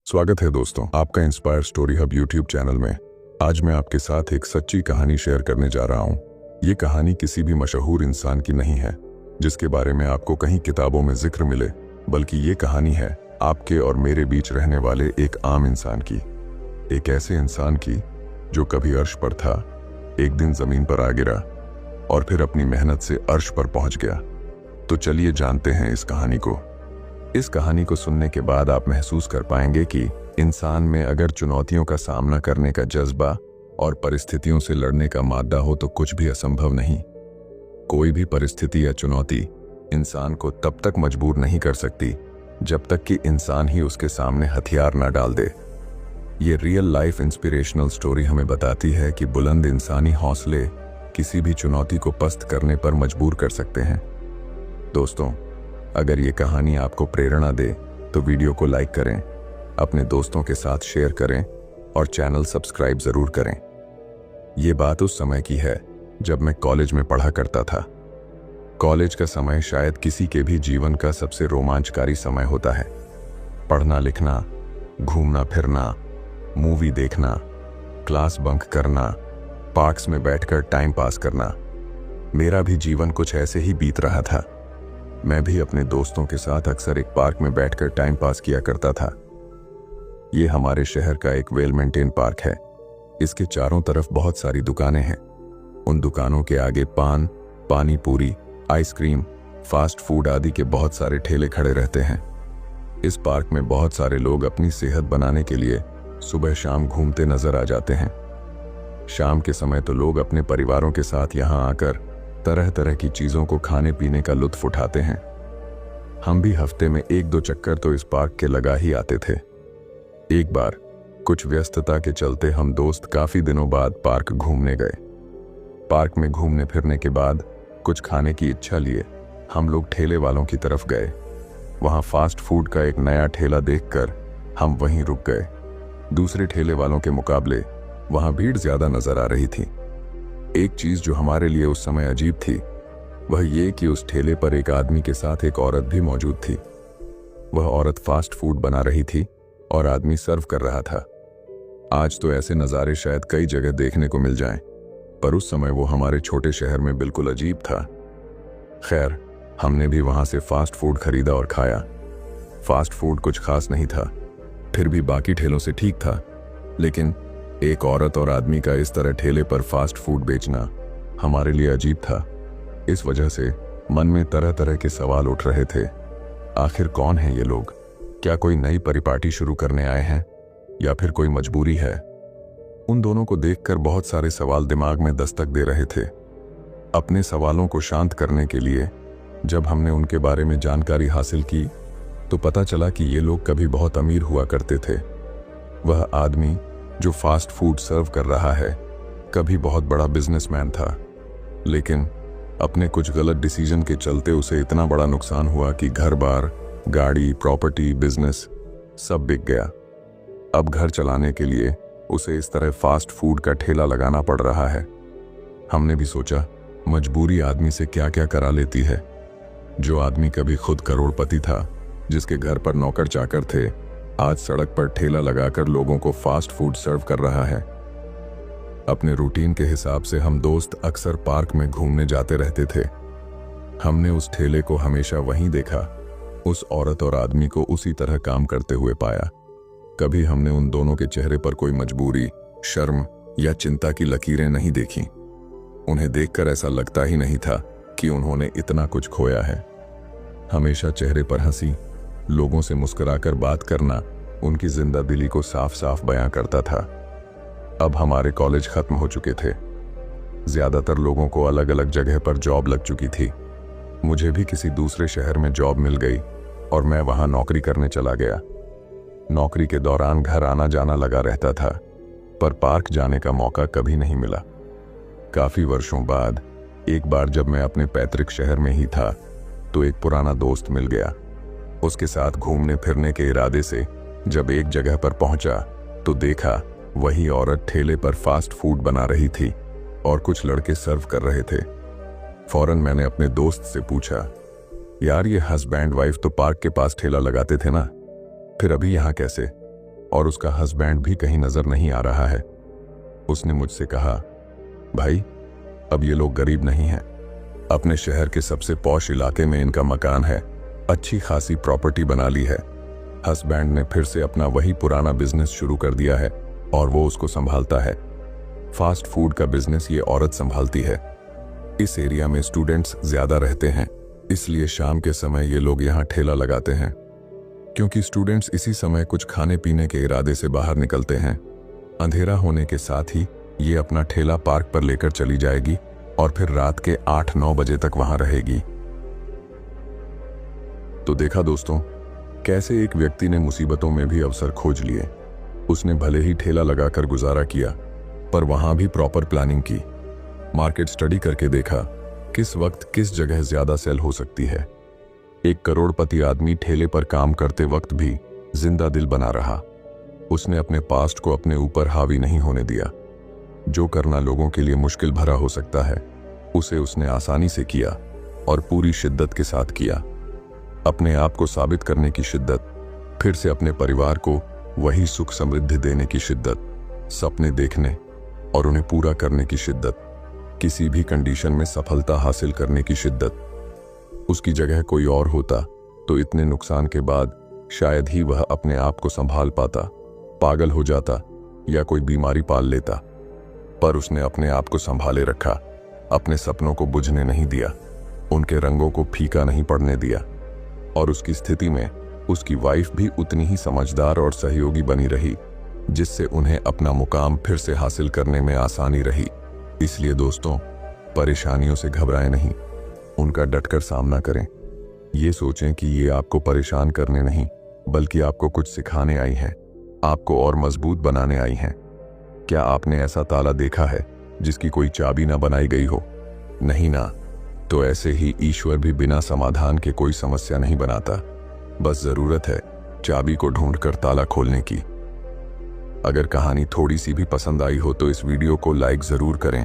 स्वागत है दोस्तों आपका inspire story hub YouTube channel में। आज मैं आपके साथ एक सच्ची कहानी शेयर करने जा रहा हूँ। ये कहानी किसी भी मशहूर इंसान की नहीं है जिसके बारे में आपको कहीं किताबों में जिक्र मिले, बल्कि ये कहानी है आपके और मेरे बीच रहने वाले एक आम इंसान की। एक ऐसे इंसान की जो कभी अर्श पर था, एक दिन जमीन पर आ गिरा और फिर अपनी मेहनत से अर्श पर पहुंच गया। तो चलिए जानते हैं इस कहानी को। इस कहानी को सुनने के बाद आप महसूस कर पाएंगे कि इंसान में अगर चुनौतियों का सामना करने का जज्बा और परिस्थितियों से लड़ने का मादा हो तो कुछ भी असंभव नहीं। कोई भी परिस्थिति या चुनौती इंसान को तब तक मजबूर नहीं कर सकती जब तक कि इंसान ही उसके सामने हथियार न डाल दे। ये रियल लाइफ इंस्पिरेशनल स्टोरी हमें बताती है कि बुलंद इंसानी हौसले किसी भी चुनौती को पस्त करने पर मजबूर कर सकते हैं। दोस्तों, अगर ये कहानी आपको प्रेरणा दे तो वीडियो को लाइक करें, अपने दोस्तों के साथ शेयर करें और चैनल सब्सक्राइब जरूर करें। ये बात उस समय की है जब मैं कॉलेज में पढ़ा करता था। कॉलेज का समय शायद किसी के भी जीवन का सबसे रोमांचकारी समय होता है। पढ़ना लिखना, घूमना फिरना, मूवी देखना, क्लास बंक करना, पार्क्स में बैठकर टाइम पास करना। मेरा भी जीवन कुछ ऐसे ही बीत रहा था। मैं भी अपने दोस्तों के साथ अक्सर एक पार्क में बैठकर टाइम पास किया करता था। ये हमारे शहर का एक वेल मेंटेन पार्क है। इसके चारों तरफ बहुत सारी दुकानें हैं। उन दुकानों के आगे पान, पानी पूरी, आइसक्रीम, फास्ट फूड आदि के बहुत सारे ठेले खड़े रहते हैं। इस पार्क में बहुत सारे लोग अपनी सेहत बनाने के लिए सुबह शाम घूमते नजर आ जाते हैं। शाम के समय तो लोग अपने परिवारों के साथ यहाँ आकर तरह तरह की चीजों को खाने पीने का लुत्फ उठाते हैं। हम भी हफ्ते में एक दो चक्कर तो इस पार्क के लगा ही आते थे। एक बार कुछ व्यस्तता के चलते हम दोस्त काफी दिनों बाद पार्क घूमने गए। पार्क में घूमने फिरने के बाद कुछ खाने की इच्छा लिए हम लोग ठेले वालों की तरफ गए। वहां फास्ट फूड का एक नया ठेला देखकर हम वहीं रुक गए। दूसरे ठेले वालों के मुकाबले वहां भीड़ ज्यादा नजर आ रही थी। एक चीज जो हमारे लिए उस समय अजीब थी वह ये कि उस ठेले पर एक आदमी के साथ एक औरत भी मौजूद थी। वह औरत फास्ट फूड बना रही थी और आदमी सर्व कर रहा था। आज तो ऐसे नज़ारे शायद कई जगह देखने को मिल जाएं, पर उस समय वो हमारे छोटे शहर में बिल्कुल अजीब था। खैर, हमने भी वहां से फास्ट फूड खरीदा और खाया। फास्ट फूड कुछ खास नहीं था, फिर भी बाकी ठेलों से ठीक था, लेकिन एक औरत और आदमी का इस तरह ठेले पर फास्ट फूड बेचना हमारे लिए अजीब था। इस वजह से मन में तरह तरह के सवाल उठ रहे थे। आखिर कौन है ये लोग? क्या कोई नई परिपाटी शुरू करने आए हैं या फिर कोई मजबूरी है? उन दोनों को देखकर बहुत सारे सवाल दिमाग में दस्तक दे रहे थे। अपने सवालों को शांत करने के लिए जब हमने उनके बारे में जानकारी हासिल की तो पता चला कि ये लोग कभी बहुत अमीर हुआ करते थे। वह आदमी जो फास्ट फूड सर्व कर रहा है कभी बहुत बड़ा बिजनेसमैन था, लेकिन अपने कुछ गलत डिसीजन के चलते उसे इतना बड़ा नुकसान हुआ कि घर बार, गाड़ी, प्रॉपर्टी, बिजनेस सब बिक गया। अब घर चलाने के लिए उसे इस तरह फास्ट फूड का ठेला लगाना पड़ रहा है। हमने भी सोचा मजबूरी आदमी से क्या क्या करा लेती है। जो आदमी कभी खुद करोड़पति था, जिसके घर पर नौकर चाकर थे, आज सड़क पर ठेला लगाकर लोगों को फास्ट फूड सर्व कर रहा है। अपने रूटीन के हिसाब से हम दोस्त अक्सर पार्क में घूमने जाते रहते थे। हमने उस ठेले को हमेशा वहीं देखा, उस औरत और आदमी को उसी तरह काम करते हुए पाया। कभी हमने उन दोनों के चेहरे पर कोई मजबूरी, शर्म या चिंता की लकीरें नहीं देखी। उन्हें देखकर ऐसा लगता ही नहीं था कि उन्होंने इतना कुछ खोया है। हमेशा चेहरे पर हंसी, लोगों से मुस्कुराकर बात करना उनकी जिंदा दिली को साफ साफ बयां करता था। अब हमारे कॉलेज खत्म हो चुके थे। ज्यादातर लोगों को अलग अलग जगह पर जॉब लग चुकी थी। मुझे भी किसी दूसरे शहर में जॉब मिल गई और मैं वहां नौकरी करने चला गया। नौकरी के दौरान घर आना जाना लगा रहता था, पर पार्क जाने का मौका कभी नहीं मिला। काफी वर्षों बाद एक बार जब मैं अपने पैतृक शहर में ही था तो एक पुराना दोस्त मिल गया। उसके साथ घूमने फिरने के इरादे से जब एक जगह पर पहुंचा तो देखा वही औरत ठेले पर फास्ट फूड बना रही थी और कुछ लड़के सर्व कर रहे थे। फौरन मैंने अपने दोस्त से पूछा, यार ये हस्बैंड वाइफ तो पार्क के पास ठेला लगाते थे ना, फिर अभी यहाँ कैसे? और उसका हस्बैंड भी कहीं नजर नहीं आ रहा है। उसने मुझसे कहा, भाई अब ये लोग गरीब नहीं हैं। अपने शहर के सबसे पॉश इलाके में इनका मकान है, अच्छी खासी प्रॉपर्टी बना ली है। हस्बैंड ने फिर से अपना वही पुराना बिजनेस शुरू कर दिया है और वो उसको संभालता है। फास्ट फूड का बिजनेस ये औरत संभालती है। इस एरिया में स्टूडेंट्स ज्यादा रहते हैं, इसलिए शाम के समय ये लोग यहाँ ठेला लगाते हैं, क्योंकि स्टूडेंट्स इसी समय कुछ खाने पीने के इरादे से बाहर निकलते हैं। अंधेरा होने के साथ ही ये अपना ठेला पार्क पर लेकर चली जाएगी और फिर रात के 8-9 बजे तक वहां रहेगी। तो देखा दोस्तों, कैसे एक व्यक्ति ने मुसीबतों में भी अवसर खोज लिए। उसने भले ही ठेला लगाकर गुजारा किया, पर वहां भी प्रॉपर प्लानिंग की, मार्केट स्टडी करके देखा किस वक्त किस जगह ज्यादा सेल हो सकती है। एक करोड़पति आदमी ठेले पर काम करते वक्त भी जिंदा दिल बना रहा। उसने अपने पास्ट को अपने ऊपर हावी नहीं होने दिया। जो करना लोगों के लिए मुश्किल भरा हो सकता है, उसे उसने आसानी से किया और पूरी शिद्दत के साथ किया। अपने आप को साबित करने की शिद्दत, फिर से अपने परिवार को वही सुख समृद्धि देने की शिद्दत, सपने देखने और उन्हें पूरा करने की शिद्दत, किसी भी कंडीशन में सफलता हासिल करने की शिद्दत। उसकी जगह कोई और होता तो इतने नुकसान के बाद शायद ही वह अपने आप को संभाल पाता, पागल हो जाता या कोई बीमारी पाल लेता। पर उसने अपने आप को संभाले रखा, अपने सपनों को बुझने नहीं दिया, उनके रंगों को फीका नहीं पड़ने दिया। और उसकी स्थिति में उसकी वाइफ भी उतनी ही समझदार और सहयोगी बनी रही, जिससे उन्हें अपना मुकाम फिर से हासिल करने में आसानी रही। इसलिए दोस्तों, परेशानियों से घबराएं नहीं, उनका डटकर सामना करें। ये सोचें कि ये आपको परेशान करने नहीं, बल्कि आपको कुछ सिखाने आई हैं, आपको और मजबूत बनाने आई हैं। क्या आपने ऐसा ताला देखा है जिसकी कोई चाबी ना बनाई गई हो? नहीं ना। तो ऐसे ही ईश्वर भी बिना समाधान के कोई समस्या नहीं बनाता, बस जरूरत है चाबी को ढूंढकर ताला खोलने की। अगर कहानी थोड़ी सी भी पसंद आई हो तो इस वीडियो को लाइक जरूर करें